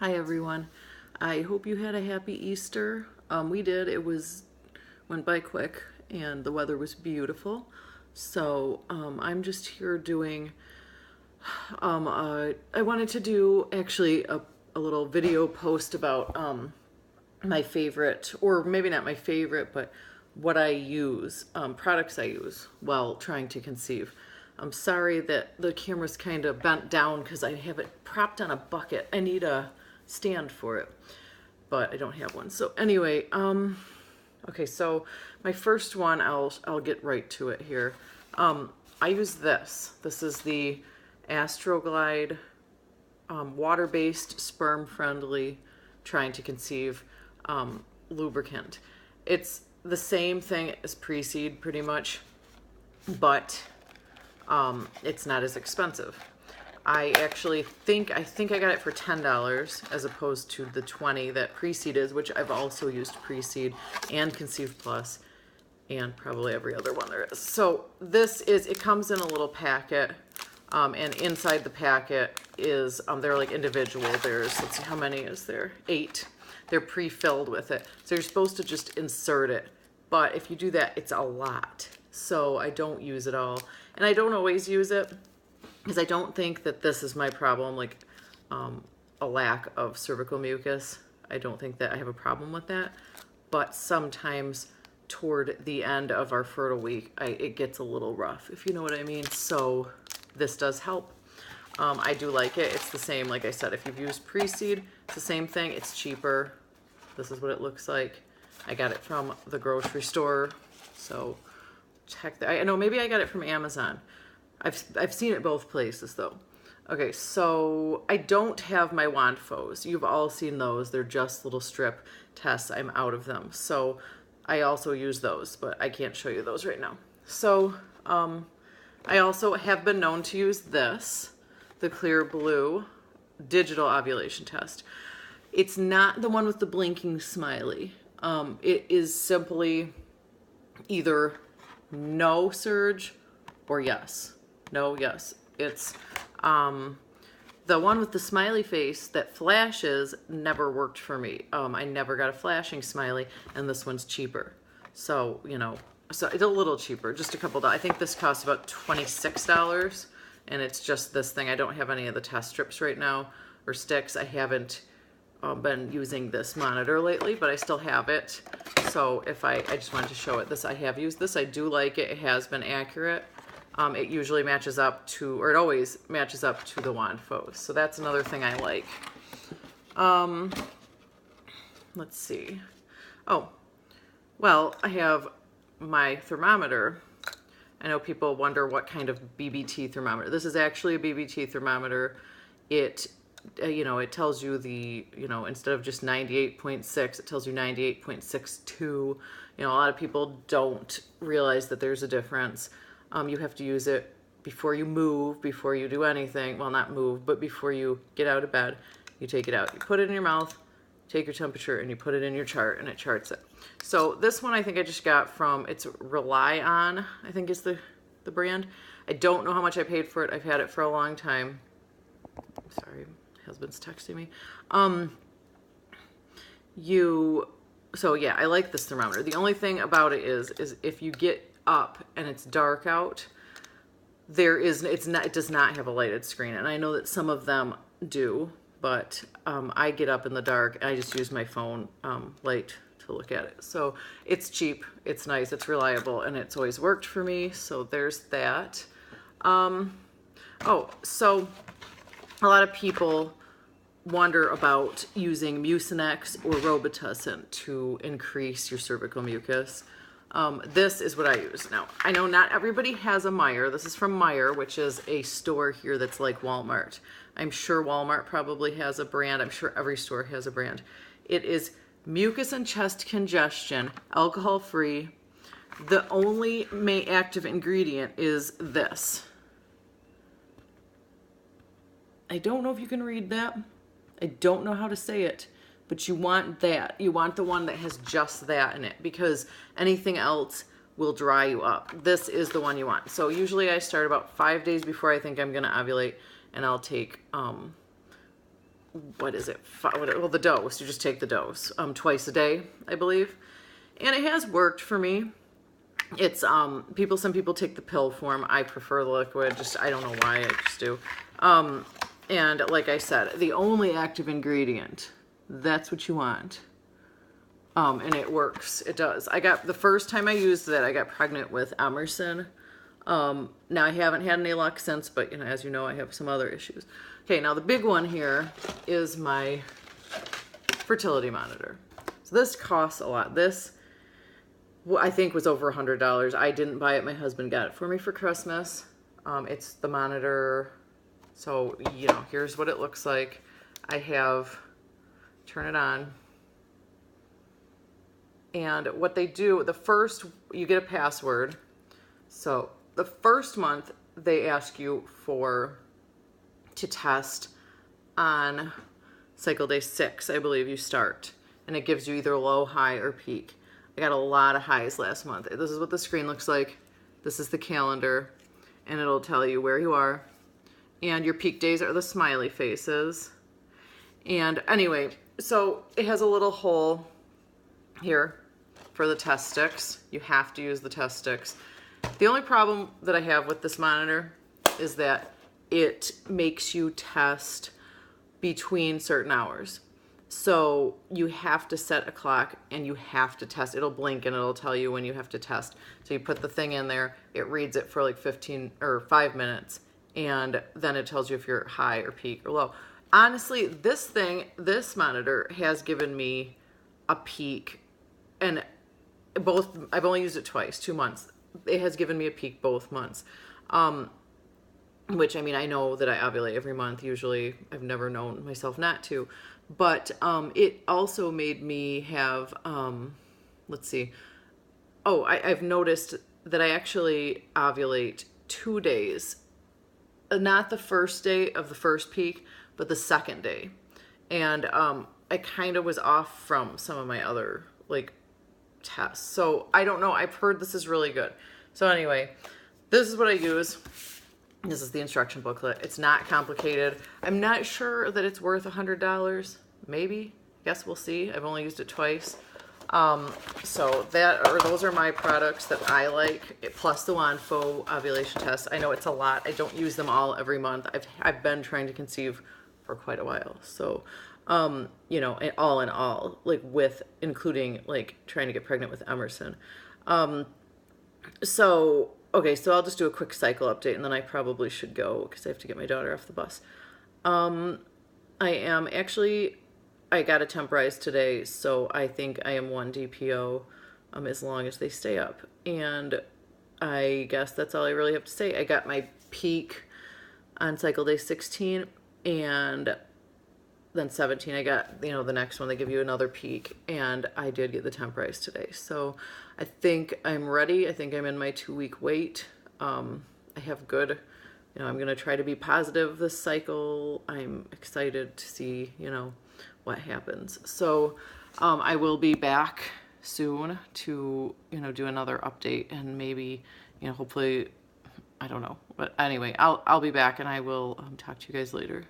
Hi everyone. I hope you had a happy Easter. We did. Went by quick and the weather was beautiful. So I'm just here doing, I wanted to do actually a little video post about my favorite, or maybe not my favorite, but what I use, products I use while trying to conceive. I'm sorry that the camera's kind of bent down because I have it propped on a bucket. I need a stand for it, but I don't have one. So anyway, okay, so my first one, I'll get right to it here. I use this. This is the astroglide water-based, sperm-friendly, trying to conceive lubricant. It's the same thing as pre-seed pretty much, but it's not as expensive. I actually think I got it for $10 as opposed to the $20 that Pre-Seed is, which I've also used Pre-Seed and Conceive Plus and probably every other one there is. So it comes in a little packet, and inside the packet is, they're like individual. Let's see, how many is there? 8. They're pre-filled with it. So you're supposed to just insert it. But if you do that, it's a lot. So I don't use it all. And I don't always use it, because I don't think that this is my problem, like a lack of cervical mucus. I don't think that I have a problem with that. But sometimes toward the end of our fertile week, it gets a little rough, if you know what I mean. So this does help. I do like it. It's the same, like I said, if you've used Pre-Seed, it's the same thing. It's cheaper. This is what it looks like. I got it from the grocery store. So check that. I know maybe I got it from Amazon. I've seen it both places though. Okay, so I don't have my wand foes. You've all seen those. They're just little strip tests. I'm out of them. So I also use those, but I can't show you those right now. So I also have been known to use this, the Clear Blue digital ovulation test. It's not the one with the blinking smiley. It is simply either no surge or yes. No, yes. It's the one with the smiley face that flashes never worked for me. I never got a flashing smiley, and this one's cheaper. So, so it's a little cheaper, just a couple dollars. I think this costs about $26, and it's just this thing. I don't have any of the test strips right now, or sticks. I haven't been using this monitor lately, but I still have it. So I just wanted to show it. I have used this. I do like it. It has been accurate. It usually matches up to, or it always matches up to the wand foes. So that's another thing I like. Let's see. Oh, well, I have my thermometer. I know people wonder what kind of BBT thermometer. This is actually a BBT thermometer. It tells you instead of just 98.6, it tells you 98.62. A lot of people don't realize that there's a difference. You have to use it before you move, before you do anything. Well, not move, but before you get out of bed, you take it out. You put it in your mouth, take your temperature, and you put it in your chart, and it charts it. So this one I think I just got from, it's Rely On, I think is the brand. I don't know how much I paid for it. I've had it for a long time. Sorry, my husband's texting me. So yeah, I like this thermometer. The only thing about it is if you get up and it's dark out, it does not have a lighted screen, and I know that some of them do, but I get up in the dark and I just use my phone light to look at it. So it's cheap, it's nice, it's reliable, and it's always worked for me. So there's that. So a lot of people wonder about using Mucinex or Robitussin to increase your cervical mucus. This is what I use. Now, I know not everybody has a Meijer. This is from Meijer, which is a store here that's like Walmart. I'm sure Walmart probably has a brand. I'm sure every store has a brand. It is mucus and chest congestion, alcohol-free. The only main active ingredient is this. I don't know if you can read that. I don't know how to say it. But you want that. You want the one that has just that in it, because anything else will dry you up. This is the one you want. So usually I start about 5 days before I think I'm going to ovulate, and I'll take what is it? Well, the dose. You just take the dose twice a day, I believe, and it has worked for me. It's some people take the pill form. I prefer the liquid. Just I don't know why, I just do. And like I said, the only active ingredient, that's what you want. And it works. It does. The first time I used it, I got pregnant with Emerson. Now I haven't had any luck since, but you know, as you know, I have some other issues. Okay, now the big one here is my fertility monitor. So this costs a lot. This, I think, was over $100. I didn't buy it. My husband got it for me for Christmas. It's the monitor. So, you know, here's what it looks like. Turn it on. And what they do, you get a password. So the first month they ask you to test on cycle day 6, I believe you start. And it gives you either low, high, or peak. I got a lot of highs last month. This is what the screen looks like. This is the calendar. And it'll tell you where you are. And your peak days are the smiley faces. And anyway, so it has a little hole here for the test sticks. You have to use the test sticks. The only problem that I have with this monitor is that it makes you test between certain hours. So you have to set a clock and you have to test. It'll blink and it'll tell you when you have to test. So you put the thing in there, it reads it for like 15 or 5 minutes, and then it tells you if you're high or peak or low. Honestly, this monitor has given me a peak, and I've only used it twice, 2 months. It has given me a peak both months. Which, I mean, I know that I ovulate every month. Usually, I've never known myself not to. But it also made me have, let's see. Oh, I've noticed that I actually ovulate 2 days. Not the first day of the first peak, but the second day. And I kind of was off from some of my other, like, tests. So I don't know. I've heard this is really good. So anyway, this is what I use. This is the instruction booklet. It's not complicated. I'm not sure that it's worth $100. Maybe. Guess we'll see. I've only used it twice. So those are my products that I like, plus the Wand Faux ovulation test. I know it's a lot. I don't use them all every month. I've been trying to conceive for quite a while. So, you know, all in all, like including like trying to get pregnant with Emerson. Okay, so I'll just do a quick cycle update, and then I probably should go because I have to get my daughter off the bus. I got a temp rise today, so I think I am 1 DPO as long as they stay up. And I guess that's all I really have to say. I got my peak on cycle day 16, and then 17 I got, the next one they give you another peak, and I did get the temp rise today. So I think I'm ready. I think I'm in my 2-week wait. I have good, I'm going to try to be positive this cycle. I'm excited to see, what happens. So I will be back soon to, do another update, and maybe, hopefully, I don't know. But anyway, I'll be back, and I will talk to you guys later.